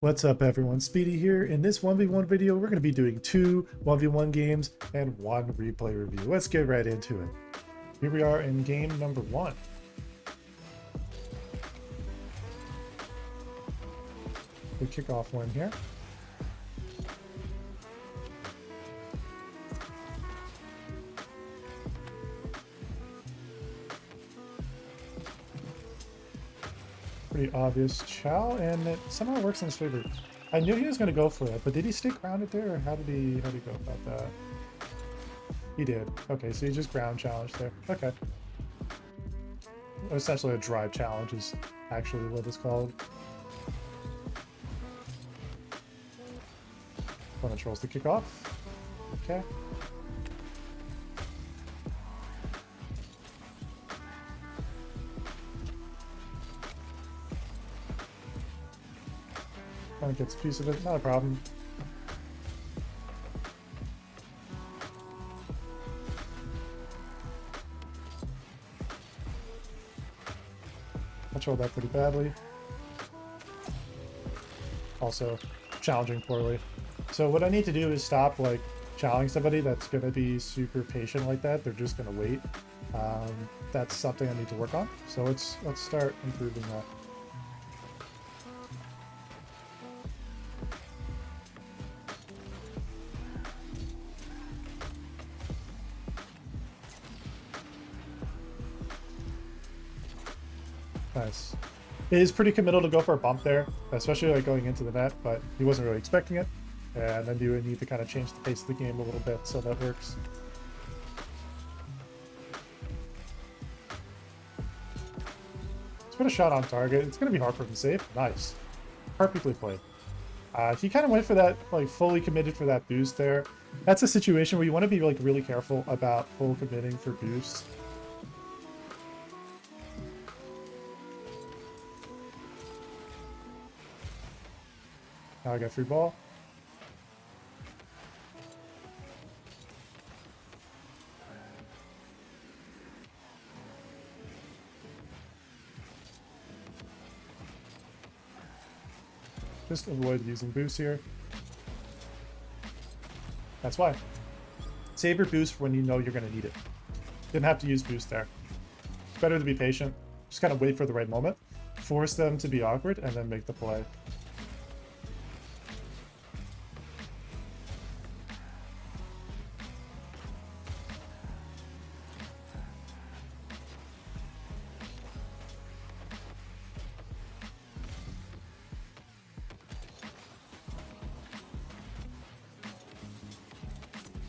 What's up everyone, Speedy here. In this 1v1 video, we're going to be doing two 1v1 games and one replay review. Let's get right into it. Here we are in game number one. We kick off win here. Pretty obvious chow, and it somehow works in his favor. I knew he was going to go for it, but did he stick ground it there, or how did he go about that? He did. Okay, so he just ground challenged there. Okay. Essentially a drive challenge is actually what it's called. Opponent trolls the kickoff. Okay. Opponent gets a piece of it, not a problem. I trolled that pretty badly. Also, challenging poorly. So what I need to do is stop like challenging somebody that's going to be super patient like that. They're just going to wait. That's something I need to work on. So let's start improving that. Nice. It is pretty committal to go for a bump there, especially like going into the net, but he wasn't really expecting it. And then you would need to kind of change the pace of the game a little bit, so that works. Let's put a shot on target. It's going to be hard for him to save. Nice. Perfectly played. He kind of went for that, like fully committed for that boost there. That's a situation where you want to be like really careful about full committing for boosts. Now I got free ball. Just avoid using boost here. That's why. Save your boost for when you know you're going to need it. Didn't have to use boost there. It's better to be patient. Just kind of wait for the right moment. Force them to be awkward and then make the play.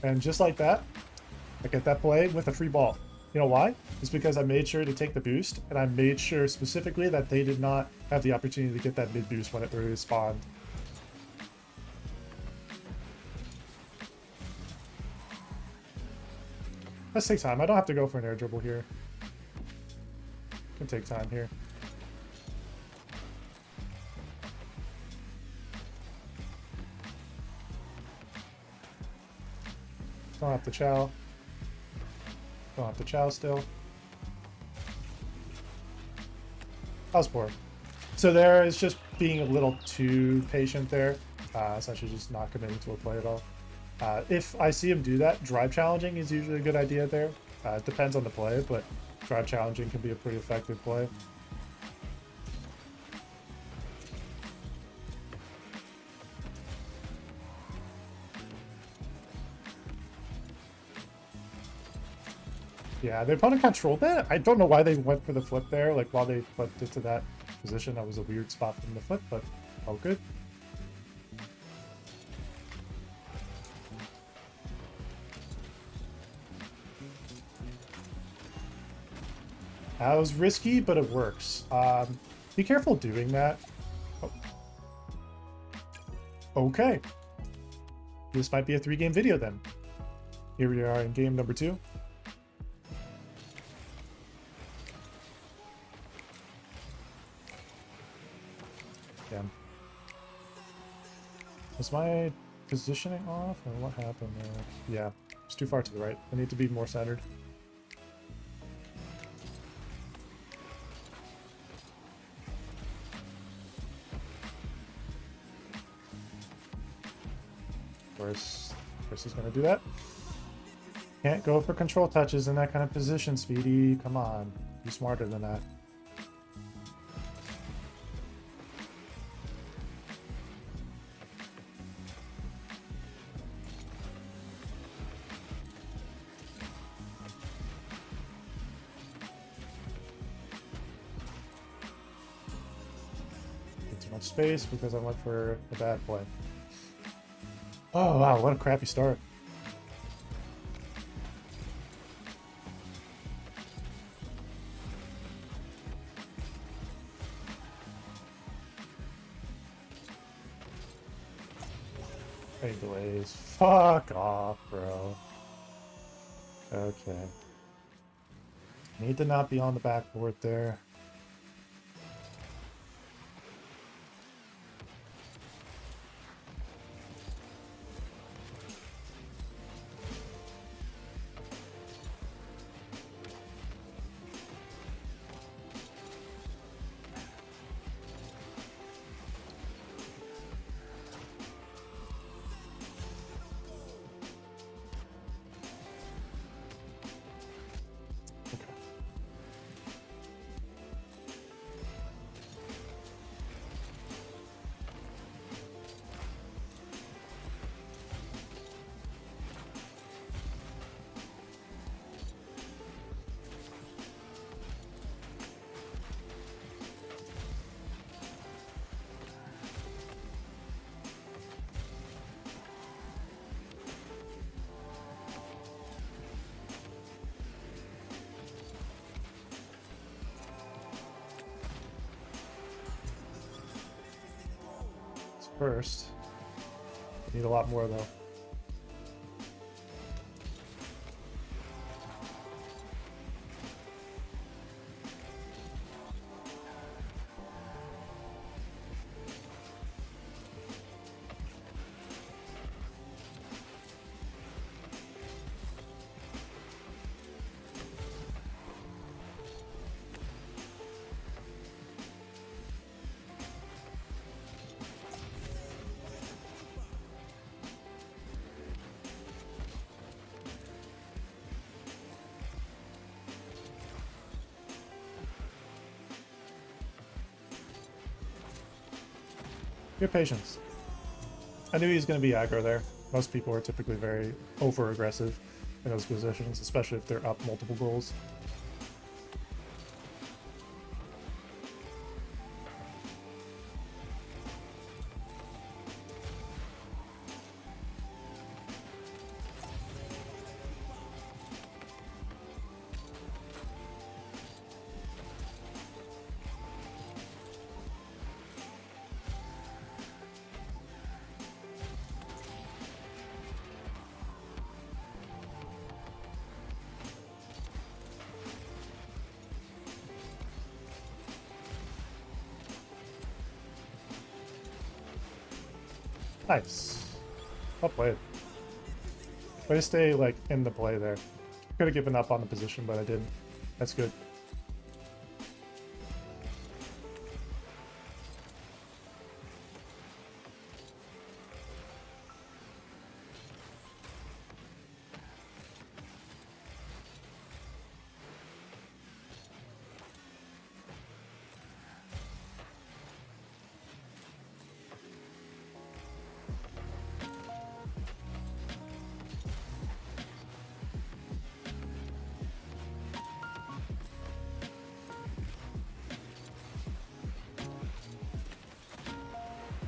And just like that, I get that play with a free ball. You know why? It's because I made sure to take the boost, and I made sure specifically that they did not have the opportunity to get that mid boost when it really spawned. Let's take time. I don't have to go for an air dribble here. Can take time here. Don't have to chow. Don't have to chow still. That was poor. So there is just being a little too patient there. Essentially just not committing to a play at all. If I see him do that, drive challenging is usually a good idea there. It depends on the play, but drive challenging can be a pretty effective play. Yeah, the opponent controlled that. I don't know why they went for the flip there. Like, while they flipped into that position, that was a weird spot for them to flip, but all good. That was risky, but it works. Be careful doing that. Oh. Okay. This might be a 3-game video then. Here we are in game number 2. Damn. Was my positioning off, or what happened there? Yeah, it's too far to the right. I need to be more centered. course he's going to do that. Can't go for control touches in that kind of position, Speedy. Come on. Be smarter than that. Too much space because I went for a bad play. Oh, wow. What a crappy start. Hey, delays. Fuck off, bro. Okay. Need to not be on the backboard there. First. Need a lot more though. Your patience. I knew he was going to be aggro there. Most people are typically very over-aggressive in those positions, especially if they're up multiple goals. Nice. Well played. Way to stay, like, in the play there. Could have given up on the position, but I didn't. That's good.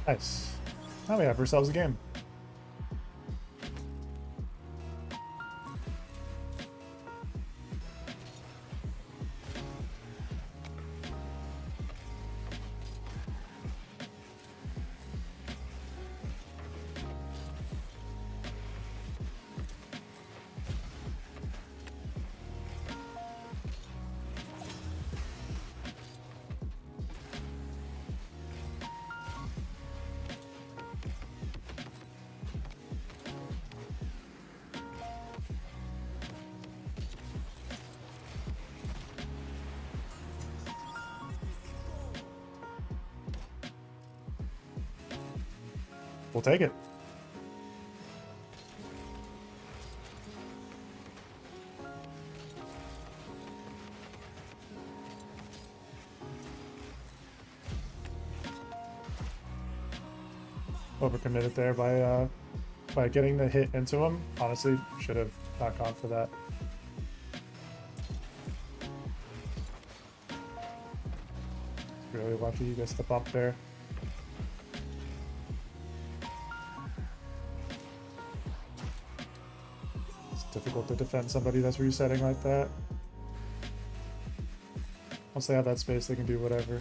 Nice. Now we have ourselves a game. We'll take it. overcommitted there by getting the hit into him. Honestly, should have not gone for that. Really lucky he gets the bump there. It's difficult to defend somebody that's resetting like that. Once they have that space, they can do whatever.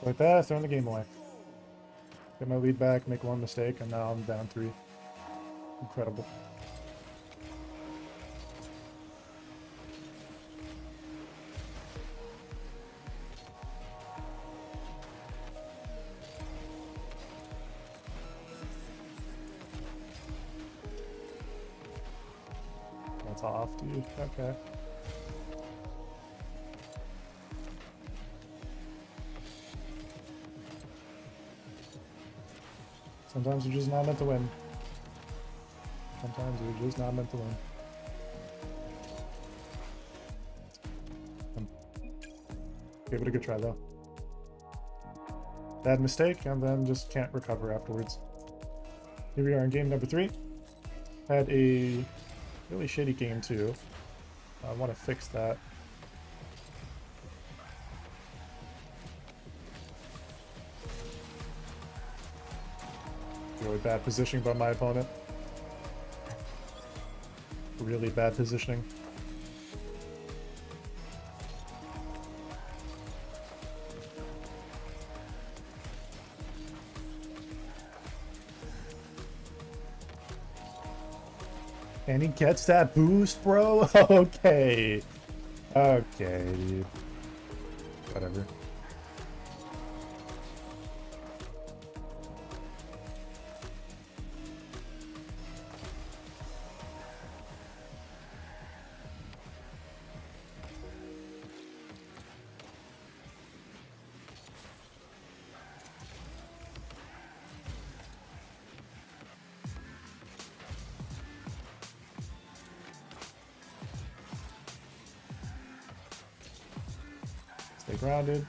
Like that, throwing the game away. Get my lead back, make one mistake, and now I'm down 3. Incredible. That's off, dude. Okay. Sometimes you're just not meant to win. Sometimes you're just not meant to win. Gave it a good try though. Bad mistake, and then just can't recover afterwards. Here we are in game number 3. Had a really shitty game too. I want to fix that. Really bad positioning by my opponent. Really bad positioning. And he gets that boost, bro? Okay. Okay, dude. Whatever. Stay grounded.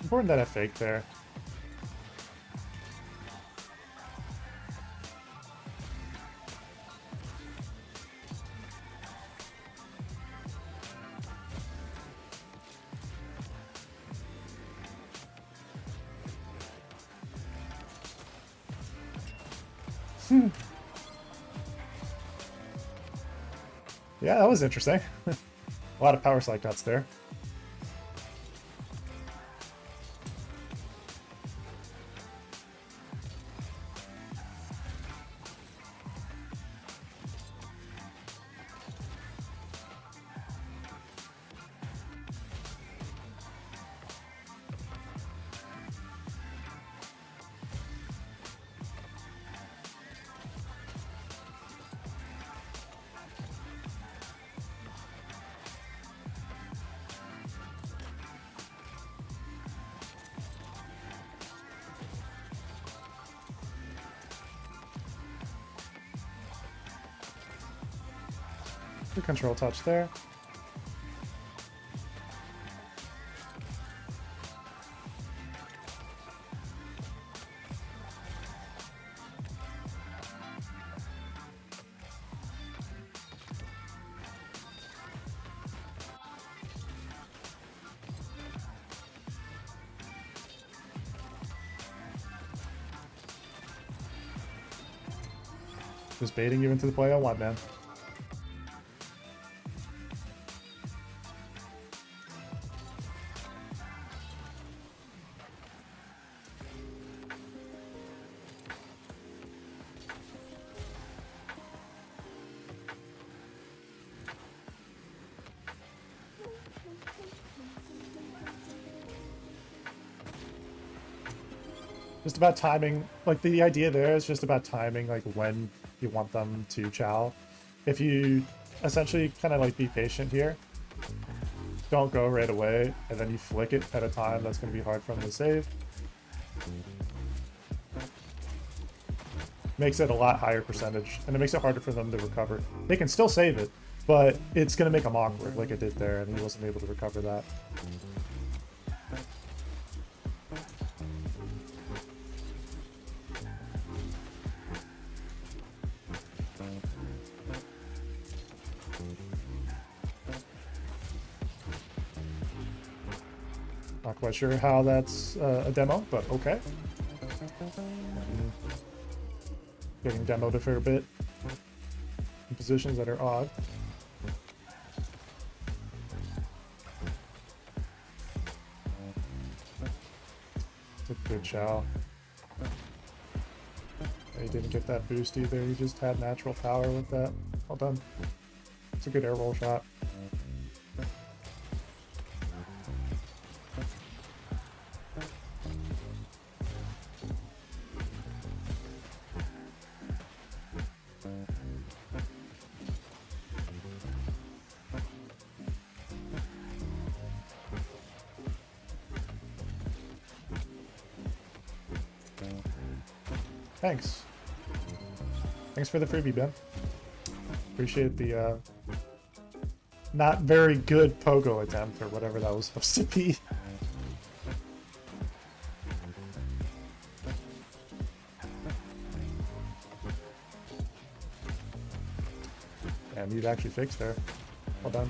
Important that I fake there. Yeah, that was interesting. A lot of power slide cuts there. Good control touch there. Just baiting you into the play on one, man. Just about timing. Like, the idea there is just about timing, like, when you want them to chow. If you essentially kind of, like, be patient here, don't go right away, and then you flick it at a time that's going to be hard for them to save. Makes it a lot higher percentage, and it makes it harder for them to recover. They can still save it, but it's going to make them awkward, like it did there, and he wasn't able to recover that. Not quite sure how that's a demo, but okay. Getting demoed a fair bit in positions that are odd. It's a good chow. He didn't get that boost either, he just had natural power with that. Well done. It's a good air roll shot. Thanks. Thanks for the freebie, Ben. Appreciate the not very good pogo attempt or whatever that was supposed to be. And you'd actually fixed there. Well done.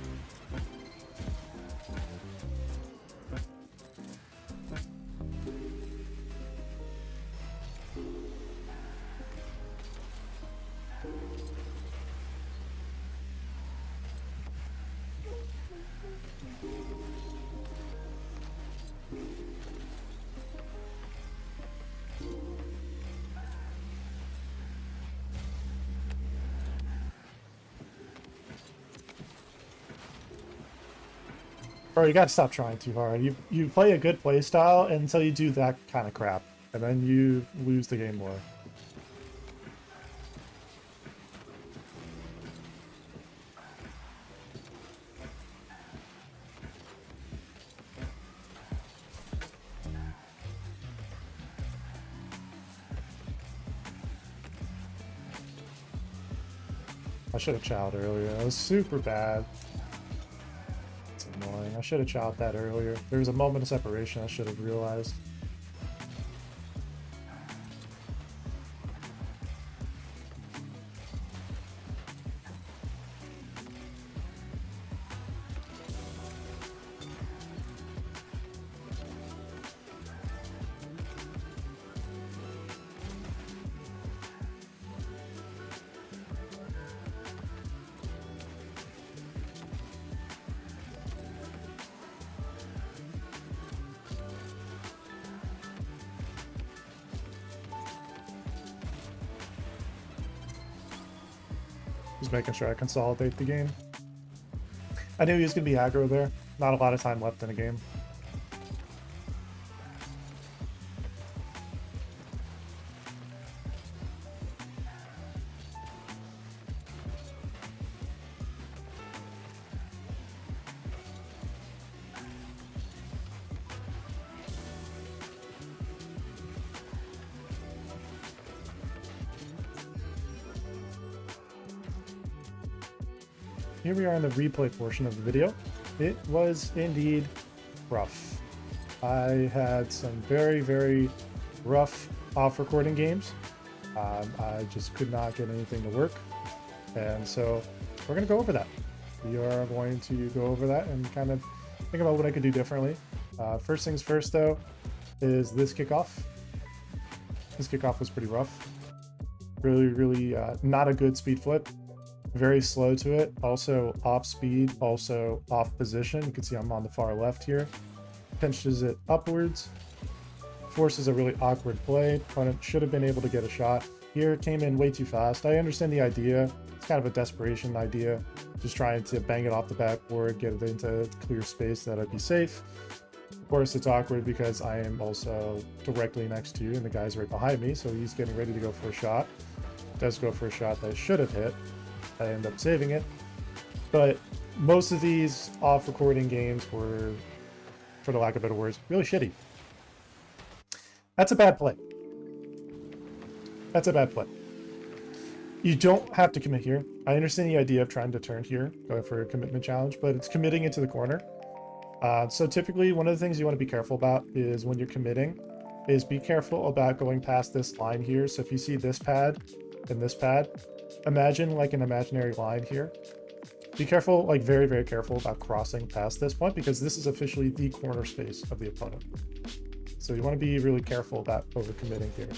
Bro, you gotta stop trying too hard. You play a good play style until you do that kind of crap, and then you lose the game more. I should have chowed earlier. That was super bad. Annoying. I should have chowed that earlier. There was a moment of separation I should have realized. Just making sure I consolidate the game. I knew he was going to be aggro there. Not a lot of time left in the game. Here we are in the replay portion of the video. It was indeed rough. I had some very, very rough off-recording games. I just could not get anything to work. And so we're going to go over that. We are going to go over that and kind of think about what I could do differently. First things first, though, is this kickoff. This kickoff was pretty rough. Really, really not a good speed flip. Very slow to it, also off speed, also off position. You can see I'm on the far left here. Pinches it upwards, forces a really awkward play. Opponent should have been able to get a shot. Here came in way too fast. I understand the idea. It's kind of a desperation idea. Just trying to bang it off the backboard, get it into clear space that I'd be safe. Of course, it's awkward because I am also directly next to you and the guy's right behind me, so he's getting ready to go for a shot. Does go for a shot that I should have hit. I end up saving it. But most of these off-recording games were, for the lack of better words, really shitty. That's a bad play. That's a bad play. You don't have to commit here. I understand the idea of trying to turn here, going for a commitment challenge, but it's committing into the corner. So typically, one of the things you want to be careful about is when you're committing, is be careful about going past this line here. So if you see this pad and this pad, imagine like an imaginary line here. Be careful, like very, very careful about crossing past this point because this is officially the corner space of the opponent. So you want to be really careful about overcommitting here.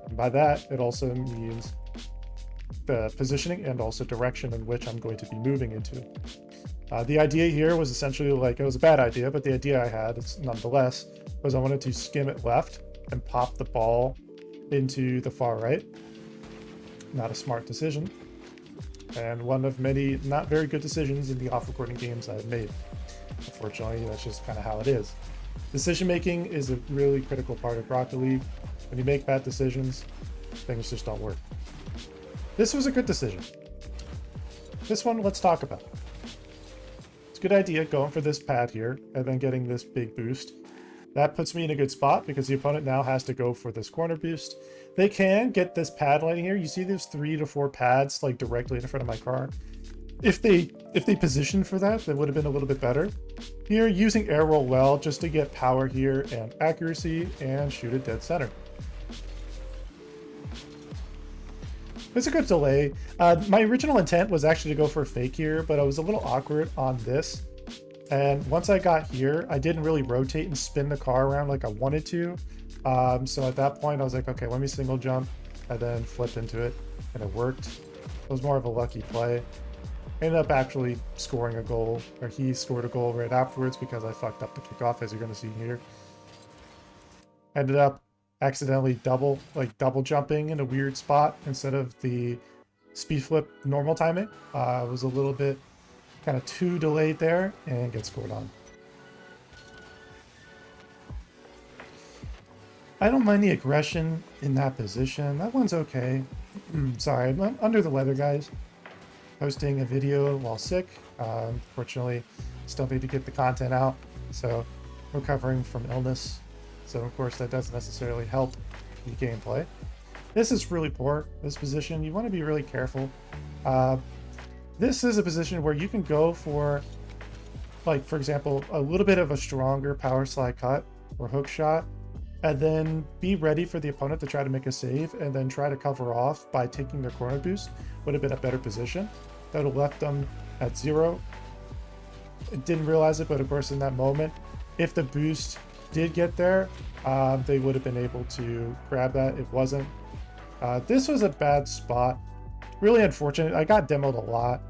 And by that, it also means the positioning and also direction in which I'm going to be moving into. The idea here was essentially like, it was a bad idea, but the idea I had, it's nonetheless, was I wanted to skim it left and pop the ball into the far right. Not a smart decision. And one of many not very good decisions in the off-recording games I've made. Unfortunately, that's just kind of how it is. Decision making is a really critical part of Rocket League. When you make bad decisions, things just don't work. This was a good decision. This one, let's talk about. It's a good idea going for this pad here and then getting this big boost. That puts me in a good spot because the opponent now has to go for this corner boost. They can get this pad line here. You see there's 3 to 4 pads like directly in front of my car. If they positioned for that, that would have been a little bit better. Here, using air roll well just to get power here and accuracy and shoot it dead center. It's a good delay. My original intent was actually to go for a fake here, but I was a little awkward on this. And once I got here, I didn't really rotate and spin the car around like I wanted to. So at that point, I was like, okay, let me single jump and then flip into it. And it worked. It was more of a lucky play. Ended up actually scoring a goal, or he scored a goal right afterwards because I fucked up the kickoff, as you're going to see here. Ended up accidentally double jumping in a weird spot instead of the speed flip normal timing. It was a little bit kind of too delayed there and get scored on. I don't mind the aggression in that position. That one's okay. Sorry, I'm under the weather, guys. Posting a video while sick. Unfortunately, still need to get the content out. So, recovering from illness. So, of course, that doesn't necessarily help the gameplay. This is really poor, this position. You want to be really careful. This is a position where you can go for, like, for example, a little bit of a stronger power slide cut or hook shot, and then be ready for the opponent to try to make a save and then try to cover off by taking their corner boost. Would have been a better position. That would have left them at 0. I didn't realize it, but of course in that moment, if the boost did get there, they would have been able to grab that. It wasn't. This was a bad spot. Really unfortunate. I got demoed a lot.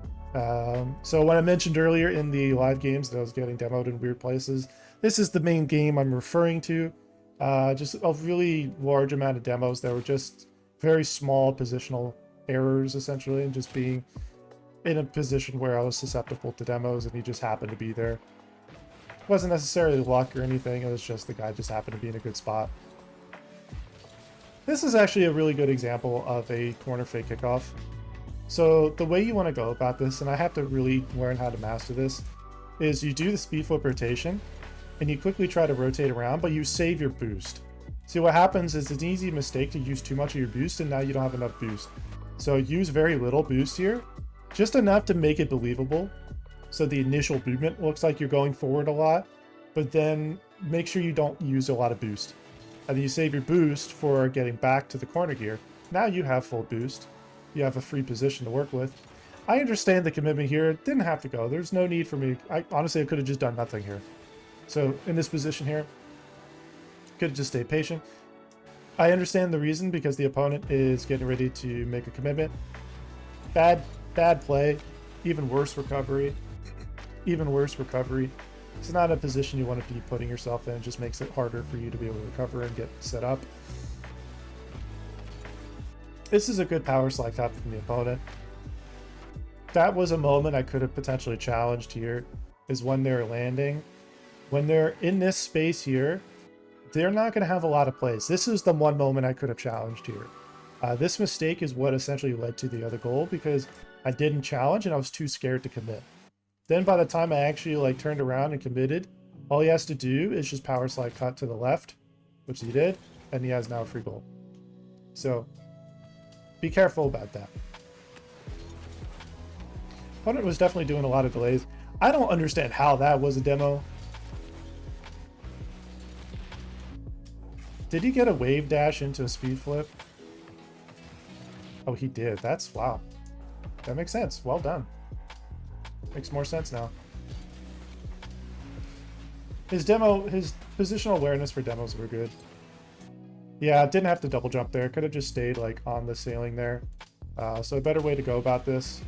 So when I mentioned earlier in the live games that I was getting demoed in weird places, this is the main game I'm referring to. Just a really large amount of demos that were just very small positional errors, essentially, and just being in a position where I was susceptible to demos and he just happened to be there. It wasn't necessarily luck or anything, it was just the guy just happened to be in a good spot. This is actually a really good example of a corner fake kickoff. So the way you want to go about this, and I have to really learn how to master this, is you do the speed flip rotation and you quickly try to rotate around, but you save your boost. See, what happens is it's an easy mistake to use too much of your boost and now you don't have enough boost. So use very little boost here, just enough to make it believable. So the initial movement looks like you're going forward a lot, but then make sure you don't use a lot of boost. And then you save your boost for getting back to the corner gear. Now you have full boost. You have a free position to work with. I understand the commitment here. It didn't have to go. There's no need for me. Honestly, I could have just done nothing here. So in this position here, could have just stayed patient. I understand the reason because the opponent is getting ready to make a commitment. Bad play. Even worse recovery. Even worse recovery. It's not a position you want to be putting yourself in. It just makes it harder for you to be able to recover and get set up. This is a good power slide cut from the opponent. That was a moment I could have potentially challenged here, is when they were landing. When they're in this space here, they're not going to have a lot of plays. This is the one moment I could have challenged here. This mistake is what essentially led to the other goal, because I didn't challenge and I was too scared to commit. Then by the time I actually like turned around and committed, all he has to do is just power slide cut to the left, which he did, and he has now a free goal. So be careful about that. Opponent was definitely doing a lot of delays. I don't understand how that was a demo. Did he get a wave dash into a speed flip? Oh, he did. That's, wow. That makes sense. Well done. Makes more sense now. His positional awareness for demos were good. Yeah, didn't have to double jump there. Could have just stayed like on the sailing there. So a better way to go about this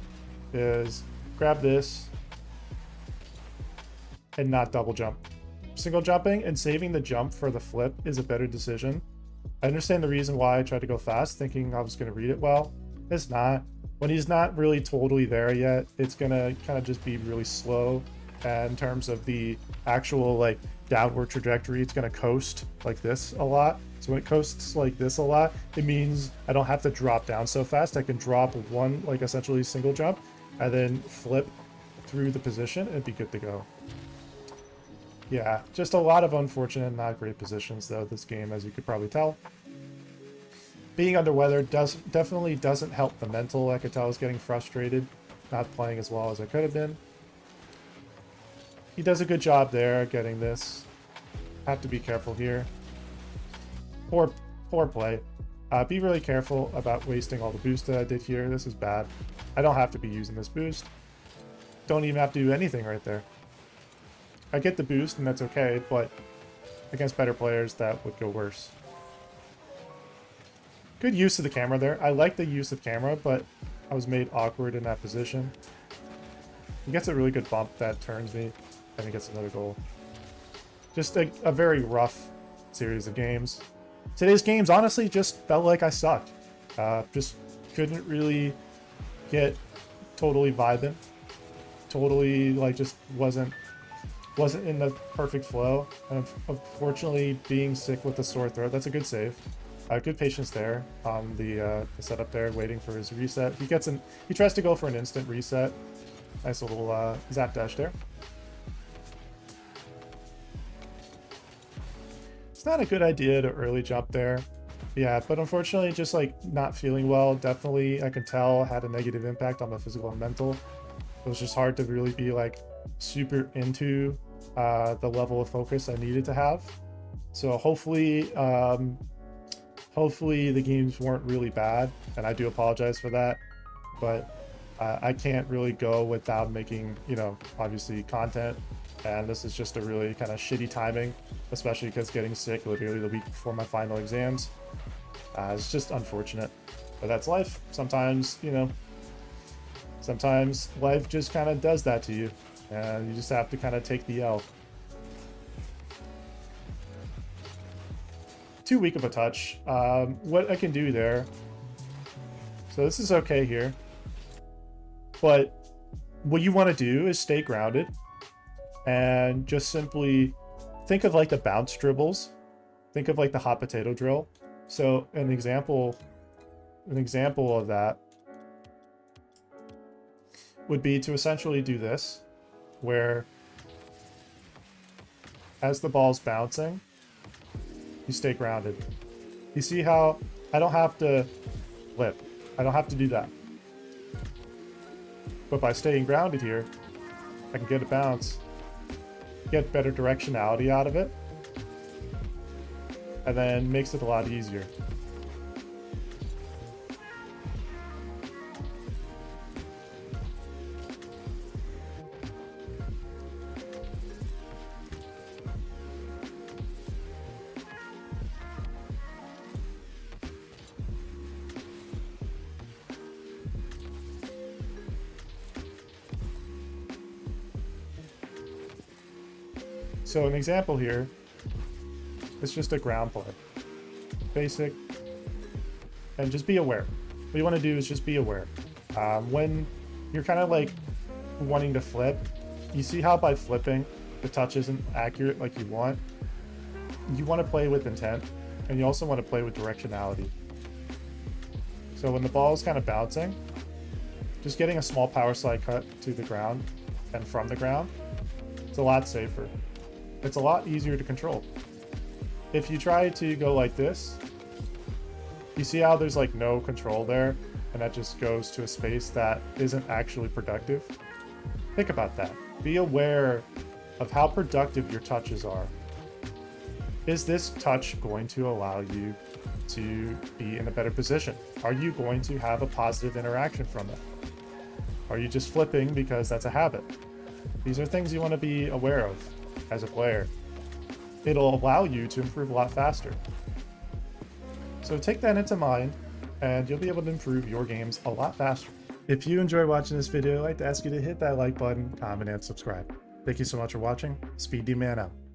is grab this and not double jump. Single jumping and saving the jump for the flip is a better decision. I understand the reason why I tried to go fast, thinking I was going to read it well. It's not. When he's not really totally there yet, it's going to kind of just be really slow. And in terms of the actual like downward trajectory, it's going to coast like this a lot. So when it coasts like this a lot, it means I don't have to drop down so fast. I can drop one like essentially single jump and then flip through the position and be good to go. Yeah, just a lot of unfortunate, not great positions though this game, as you could probably tell. Being under weather definitely doesn't help the mental. I could tell I was getting frustrated, not playing as well as I could have been. He does a good job there getting this. Have to be careful here. Poor play. Be really careful about wasting all the boost that I did here. This is bad. I don't have to be using this boost. Don't even have to do anything right there. I get the boost and that's okay, but against better players that would go worse. Good use of the camera there. I like the use of camera, but I was made awkward in that position. He gets a really good bump that turns me, and he gets another goal. Just a very rough series of games. Today's games honestly just felt like I sucked. Just couldn't really get totally vibing. Totally like just wasn't in the perfect flow. And unfortunately being sick with a sore throat. That's a good save. Good patience there on the setup there, waiting for his reset. He tries to go for an instant reset. Nice little zap dash there. It's not a good idea to early jump there. Yeah, but unfortunately just like not feeling well, definitely I can tell had a negative impact on my physical and mental. It was just hard to really be like super into the level of focus I needed to have. So hopefully the games weren't really bad, and I do apologize for that, but I can't really go without making, obviously content, and this is just a really kind of shitty timing, especially because getting sick literally the week before my final exams. It's just unfortunate, but that's life. Sometimes, sometimes life just kind of does that to you, and you just have to kind of take the L. Too weak of a touch. What I can do there, so this is okay here, but what you want to do is stay grounded and just simply think of like the bounce dribbles. Think of like the hot potato drill. So an example of that would be to essentially do this, where as the ball's bouncing, you stay grounded. You see how I don't have to flip. I don't have to do that. But by staying grounded here, I can get a bounce, get better directionality out of it, and then makes it a lot easier. So an example here is just a ground play. Basic. And just be aware. What you want to do is just be aware. When you're kind of like wanting to flip, you see how by flipping, the touch isn't accurate like you want to play with intent, and you also want to play with directionality. So when the ball is kind of bouncing, just getting a small power slide cut to the ground and from the ground, it's a lot safer. It's a lot easier to control. If you try to go like this, you see how there's like no control there, and that just goes to a space that isn't actually productive? Think about that. Be aware of how productive your touches are. Is this touch going to allow you to be in a better position? Are you going to have a positive interaction from it? Are you just flipping because that's a habit? These are things you want to be aware of as a player. It'll allow you to improve a lot faster. So take that into mind, and you'll be able to improve your games a lot faster. If you enjoy watching this video, I'd like to ask you to hit that like button, comment, and subscribe. Thank you so much for watching. Speed D Man out.